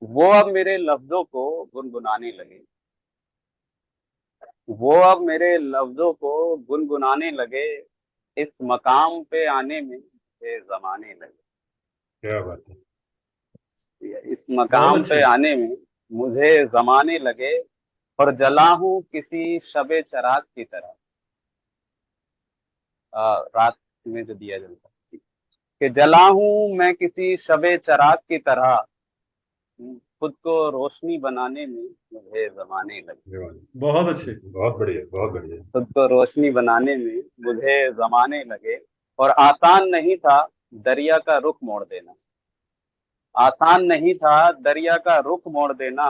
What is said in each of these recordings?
वो अब मेरे लफ्जों को गुनगुनाने लगे। वो अब मेरे लफ्जों को गुनगुनाने लगे। इस मकाम पे आने में मुझे जमाने लगे। क्या बात है। इस बहुत मकाम पे अच्छे। आने में मुझे जमाने लगे। और जला हूं किसी शबे चराग की तरह। रात में जो दिया जलता है, कि जला हूं मैं किसी शबे चराग की तरह। खुद को रोशनी बनाने में मुझे जमाने लगे। बहुत अच्छे, बहुत बढ़िया, बहुत बढ़िया। खुद को रोशनी बनाने में मुझे जमाने लगे। और आसान नहीं था दरिया का रुख मोड़ देना। आसान नहीं था दरिया का रुख मोड़ देना।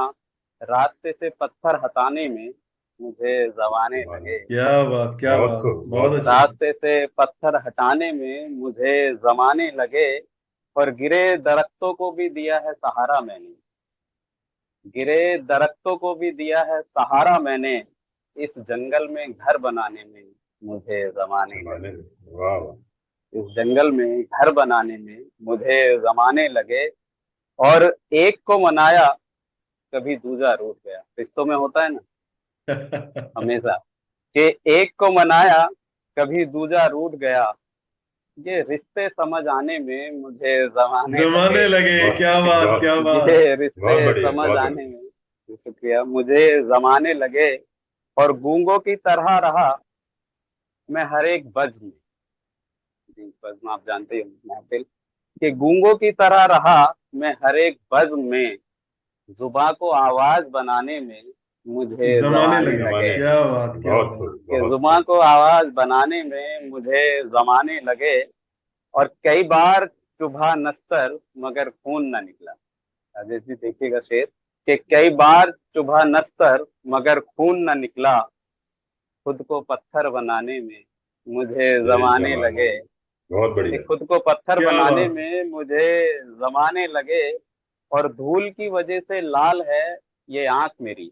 रास्ते से पत्थर हटाने में मुझे जमाने वाह, लगे। क्या बात, क्या और बहुत खूब, बहुत अच्छे। रास्ते से पत्थर हटाने में मुझे जमाने लगे। और गिरे दरख्तों को भी दिया है सहारा मैंने। गिरे दरख्तों को भी दिया है सहारा मैंने। इस जंगल में घर बनाने में मुझे जमाने जमाने लगे। में। वाह वाह। इस जंगल में घर बनाने में मुझे जमाने लगे। और एक को मनाया कभी दूजा रूठ गया। रिश्तों में होता है ना हमेशा, कि एक को मनाया कभी दूजा रूठ गया। ये रिश्ते समझ आने में मुझे जमाने लगे। जमाने लगे, और क्या बात, क्या बात। ये बहुत रिश्ते बढ़िया, समझ बहुत आने बढ़िया। में, शुक्रिया, मुझे जमाने लगे। और गूंगों की तरह रहा मैं हर एक बज़्म में। जी, बज़्म आप जानते ही हो महफिल। कि गूंगों की तरह रहा मैं हर एक बज़्म में। जुबा को आवाज बनाने में मुझे जमाने जमाने लगे, लगे। क्या बात, क्या जी, बहुत खूब, कि बहुत जुबा खूब। को आवाज बनाने में मुझे जमाने लगे। और कई बार चुभा नस्तर मगर खून न निकला। अजय जी देखिएगा शेर, कि कई बार चुभा नस्तर मगर खून न निकला। खुद को पत्थर बनाने में मुझे ये जमाने जमाने लगे। लगे, बहुत कि बढ़िया। खुद को पत्थर क्या बनाने बात। में मुझे जमाने लगे। और धूल की वजह से लाल है ये आंख मेरी।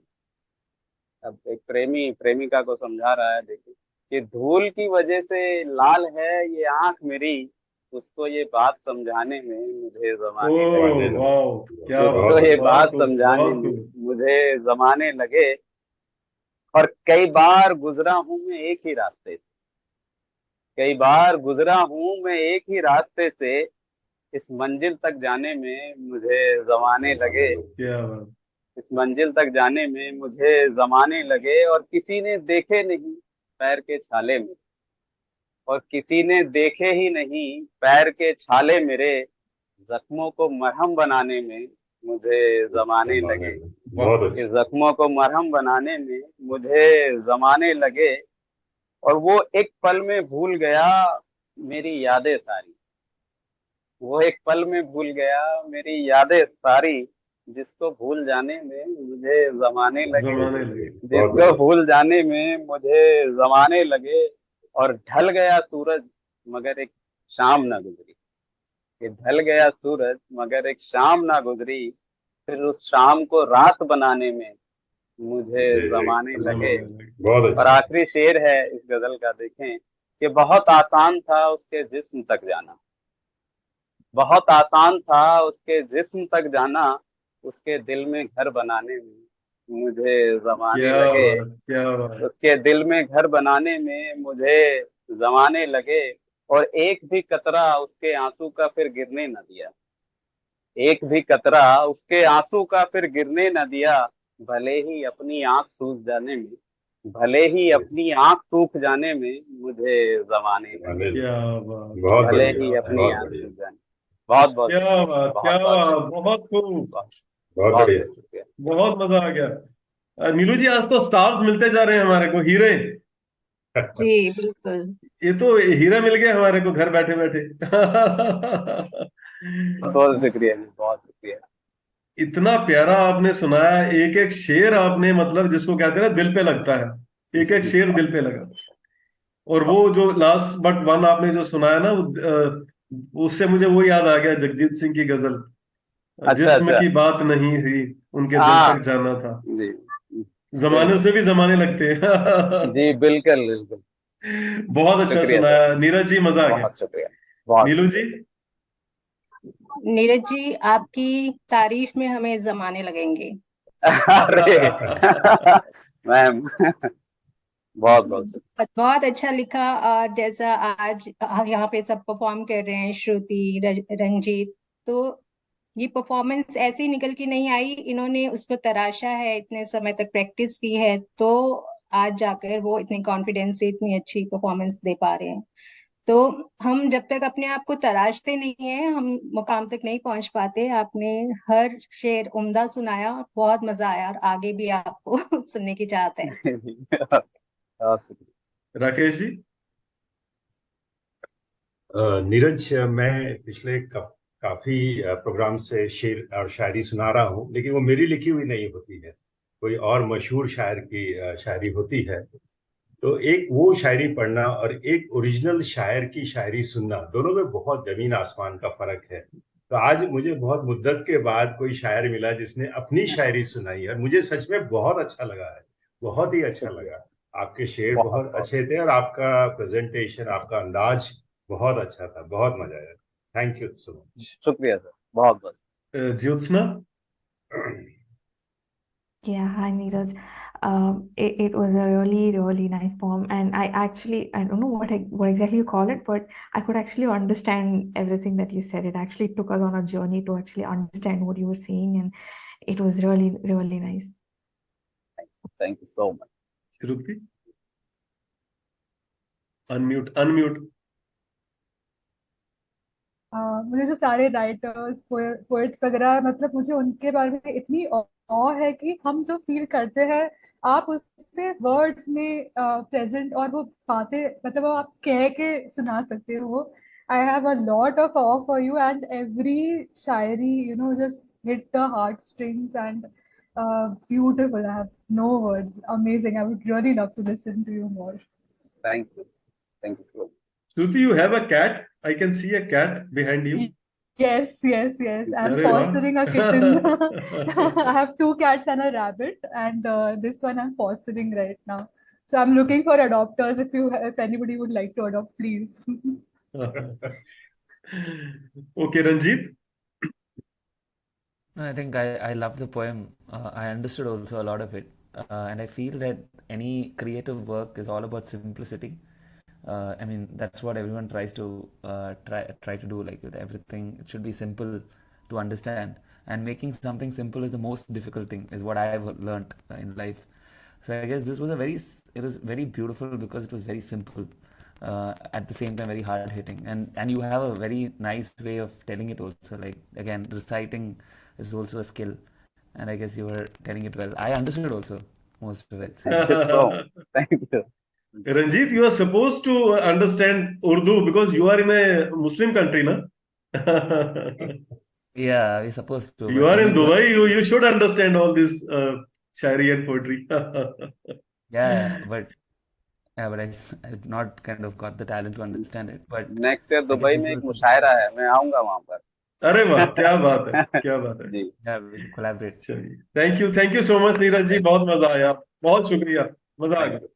अब एक प्रेमी प्रेमिका को समझा रहा है, देखिए, कि धूल की वजह से लाल है ये आंख मेरी। उसको ये बात समझाने में मुझे ओ, जमाने लगे। वाह, क्या उसको बात, ये बहुत बात खूब, समझाने बहुत में खूब। मुझे जमाने लगे। और कई बार गुजरा हूं मैं एक ही रास्ते से। कई बार गुजरा हूं मैं एक ही रास्ते से। इस मंजिल तक जाने में मुझे जमाने जमाने लगे। लगे, क्या बात। इस मंजिल तक जाने में मुझे जमाने लगे। और किसी ने देखे नहीं पैर के छाले में। और किसी ने देखे ही नहीं पैर के छाले मेरे। जख्मों को मरहम बनाने में मुझे जमाने जमाने लगे। लगे, बहुत इस अच्छे। जख्मों को मरहम बनाने में मुझे जमाने लगे। और वो एक पल में भूल गया मेरी यादें सारी। वो एक पल में भूल गया मेरी यादें सारी। जिसको भूल जाने में मुझे जमाने लगे। जमाने लगे, बहुत जिसको बढ़िया। भूल जाने में मुझे जमाने लगे। और ढल गया सूरज मगर एक शाम ना गुजरी। कि ढल गया सूरज मगर एक शाम ना गुजरी। फिर उस शाम को रात बनाने में मुझे जमाने लगे। जमाने लगे, बहुत और अच्छे। आखिरी शेर है इस गजल का, देखें, कि बहुत आसान था उसके जिस्म तक जाना। बहुत आसान था उसके जिस्म तक जाना। उसके दिल में घर बनाने में मुझे जमाने क्या लगे। बात, क्या बात। उसके दिल में घर बनाने में मुझे जमाने लगे। और एक भी कतरा उसके आंसू का फिर गिरने न दिया। एक भी कतरा उसके आंसू का फिर गिरने न दिया। भले ही अपनी आंख सूख जाने में, भले ही अपनी आंख सूख जाने में मुझे जमाने जमाने लगे। लगे, क्या बात, बहुत भले बढ़िया, ही बढ़िया, अपनी बहुत आंख बढ़िया। सूख जाने। बहुत बहुत क्या शुक्रिया। बात, क्या बहुत बहुत बात, शुक्रिया। बहुत खूब। बहुत बहुत बहुत बढ़िया। बहुत शुक्रिया। बहुत मजा आ गया। नीलू जी, आज तो स्टार्स मिलते जा रहे हैं हमारे को, हीरे। जी बिल्कुल। ये तो हीरा मिल गया हमारे को घर बैठे बैठे। बहुत शुक्रिया जी, बहुत शुक्रिया। इतना प्यारा आपने सुनाया, एक एक शेर आपने, मतलब जिसको कहते हैं ना, दिल पे लगता है, एक एक जी, शेर बहुत दिल पे लगा। शुक्रिया। और वो बहुत जो लास्ट बट वन आपने जो सुनाया ना, उससे मुझे वो याद आ गया, जगजीत सिंह की गजल, अच्छा जिस्म अच्छा। की बात नहीं थी, उनके दिल हाँ तक जाना था। जी, जमाने बिल्कुल। से भी जमाने लगते हैं। जी बिल्कुल बिल्कुल। बहुत अच्छा शुक्रिया सर। सुनाया नीरज जी, मजा आ गया। बहुत शुक्रिया। बहुत नीलू जी। शुक्रिया। नीरज जी, आपकी तारीफ में हमें जमाने लगेंगे। अरे मैम, बहुत बहुत शुक्रिया। बहुत अच्छा लिखा। और जैसा आज यहाँ पे सब परफॉर्म कर रहे हैं, श्रुति, रंजीत, तो ये परफॉर्मेंस ऐसे ही निकल के नहीं आई, इन्होंने उसको तराशा है, इतने समय तक प्रैक्टिस की है, तो आज जाकर वो इतने कॉन्फिडेंस से इतनी अच्छी परफॉर्मेंस दे पा रहे हैं। तो हम जब तक अपने आप को तराशते नहीं है, हम मुकाम तक नहीं पहुंच पाते। आपने हर शेर उम्दा सुनाया, बहुत मजा आया, और आगे भी आपको सुनने की चाहते हैं। बहुत शुक्रिया। राकेश जी। नीरज, मैं पिछले काफी प्रोग्राम से शेर और शायरी सुना रहा हूँ, लेकिन वो मेरी लिखी हुई नहीं होती है, कोई और मशहूर शायर की शायरी होती है। तो एक वो शायरी पढ़ना और एक ओरिजिनल शायर की शायरी सुनना, दोनों में बहुत जमीन आसमान का फर्क है। तो आज मुझे बहुत मुद्दत के बाद कोई शायर मिला जिसने अपनी शायरी सुनाई, और मुझे सच में बहुत अच्छा लगा है, बहुत ही अच्छा लगा। आपके शेर बहुत बहुत बहुत अच्छे थे और आपका प्रेजेंटेशन, आपका अंदाज बहुत अच्छा था, बहुत मजा आया। Thank you so much. शुक्रिया सर, बहुत बहुत। Jyotsna. Yeah, hi Neeraj. It was a really, really nice poem, and I don't know what exactly you call it, but I could actually understand everything that you said. It actually took us on a journey to actually understand what you were saying, and it was really, really nice. Thank you so much. Shruti. Unmute unmute. मुझे जो सारे writers poets वगैरह, मतलब मुझे उनके बारे में इतनी ऑ है कि हम जो फील करते हैं आप उससे वर्ड्स में प्रेजेंट, और वो बातें मतलब वो आप कह के सुना सकते हो वो। I have a lot of awe for you, and every shayari just hit the heart strings, and beautiful. I have no words, amazing. I would really love to listen to you more. Thank you so much. Shruti, you have a cat. I can see a cat behind you. Yes, yes, yes. I'm अरे fostering a kitten. वाह। I have 2 cats and a rabbit, and this one I'm fostering right now. So I'm looking for adopters. If anybody would like to adopt, please. Okay, Ranjit. I think I love the poem. I understood also a lot of it. And I feel that any creative work is all about simplicity. I mean, that's what everyone tries to try to do. Like with everything, it should be simple to understand. And making something simple is the most difficult thing, is what I have learned in life. So I guess this was it was very beautiful because it was very simple. At the same time very hard hitting, and you have a very nice way of telling it also, like again reciting is also a skill, and I guess you were telling it well. I understood also most of it. Thank you so much. Thank you. Ranjit, you are supposed to understand Urdu because you are in a Muslim country, na? Yeah, we're supposed to, You but are in maybe Dubai. You should understand all this shairi and poetry. yeah, but I've not kind of got the talent to understand it. But next year I guess Dubai this में एक was something. मुशायरा है, मैं आऊंगा वहां पर। अरे वाह, क्या बात है, क्या बात है। जी, Yeah, we should collaborate. चलिए, thank you so much Neeraj ji, बहुत मजा आया, बहुत शुक्रिया, मजा आ थैंक गया। यू।